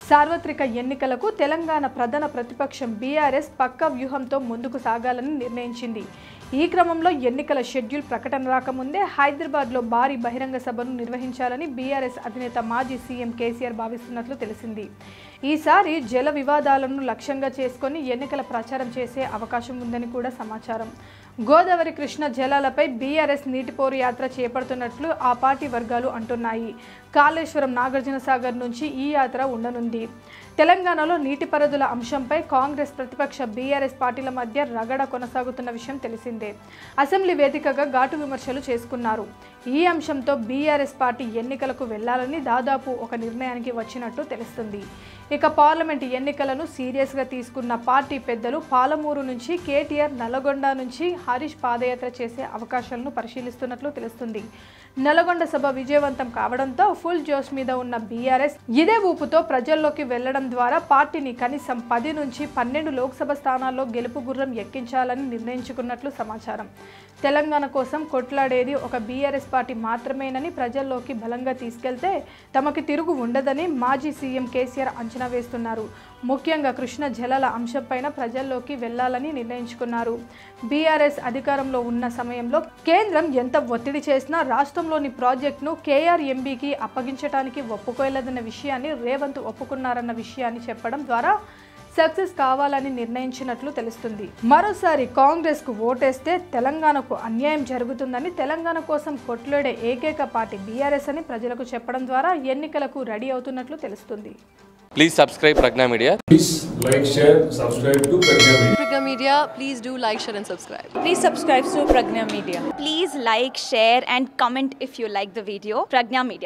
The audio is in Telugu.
సార్వత్రిక ఎన్నికలకు తెలంగాణ ప్రధాన ప్రతిపక్షం బీఆర్ఎస్ పక్కా వ్యూహంతో ముందుకు సాగాలని నిర్ణయించింది. ఈ క్రమంలో ఎన్నికల షెడ్యూల్ ప్రకటన రాకముందే హైదరాబాద్లో భారీ బహిరంగ సభను నిర్వహించాలని బీఆర్ఎస్ అధినేత మాజీ సీఎం కేసీఆర్ భావిస్తున్నట్లు తెలిసింది. ఈసారి జల వివాదాలను లక్ష్యంగా చేసుకొని ఎన్నికల ప్రచారం చేసే అవకాశం ఉందని కూడా సమాచారం. గోదావరి కృష్ణ జలాలపై బీఆర్ఎస్ నీటిపోరు యాత్ర చేపడుతున్నట్లు ఆ పార్టీ వర్గాలు అంటున్నాయి. కాళేశ్వరం నాగార్జున సాగర్ నుంచి ఈ యాత్ర ఉండనుంది. తెలంగాణలో నీటి పరిధుల అంశంపై కాంగ్రెస్ ప్రతిపక్ష బీఆర్ఎస్ పార్టీల మధ్య రగడ కొనసాగుతున్న విషయం తెలిసిందే. అసెంబ్లీ వేదికగా ఘాటు విమర్శలు చేసుకున్నారు. ఈ అంశంతో బీఆర్ఎస్ పార్టీ ఎన్నికలకు వెళ్లాలని దాదాపు ఒక నిర్ణయానికి వచ్చినట్టు తెలుస్తుంది. ఇక పార్లమెంటు ఎన్నికలను సీరియస్గా తీసుకున్న పార్టీ పెద్దలు పాలమూరు నుంచి కేటీఆర్, నల్లగొండ నుంచి హరీష్ పాదయాత్ర చేసే అవకాశాలను పరిశీలిస్తున్నట్లు తెలుస్తుంది. నల్లగొండ సభ విజయవంతం కావడంతో ఫుల్ జోష్ మీద ఉన్న బీఆర్ఎస్ ఇదే ఊపుతో ప్రజల్లోకి వెళ్లడం ద్వారా పార్టీని కనీసం 10 నుంచి 12 లోక్సభ స్థానాల్లో గెలుపు గుర్రం ఎక్కించాలని నిర్ణయించుకున్నట్లు సమాచారం. తెలంగాణ కోసం కొట్లాడేది ఒక బీఆర్ఎస్ పార్టీ మాత్రమేనని ప్రజల్లోకి బలంగా తీసుకెళ్తే తమకి తిరుగు ఉండదని మాజీ సీఎం కేసీఆర్ అంచనా వేస్తున్నారు. ముఖ్యంగా కృష్ణ జలాల అంశంపైన ప్రజల్లోకి వెళ్లాలని నిర్ణయించుకున్నారు. బీఆర్ఎస్ అధికారంలో ఉన్న సమయంలో కేంద్రం ఎంత ఒత్తిడి చేసినా రాష్ట్రంలోని ప్రాజెక్టును కేఆర్ఎంబీకి అప్పగించడానికి ఒప్పుకోలేదన్న విషయాన్ని రేవంత్ ఒప్పుకున్నారన్న విషయాన్ని చెప్పడం ద్వారా సక్సెస్ కావాలని నిర్ణయించినట్లు తెలుస్తుంది. మరోసారి కాంగ్రెస్ కు ఓటేస్తే తెలంగాణకు అన్యాయం జరుగుతుందని, తెలంగాణ కోసం కొట్లాడే ఏకైక పార్టీ బీఆర్ఎస్ అని ప్రజలకు చెప్పడం ద్వారా ఎన్నికలకు రెడీ అవుతున్నట్లు తెలుస్తుంది. Please subscribe Pragna Media. Please like, share, subscribe to Pragna Media. Pragna Media, please do like, share and subscribe. Please subscribe to Pragna Media. Please like, share and comment if you like the video. Pragna Media.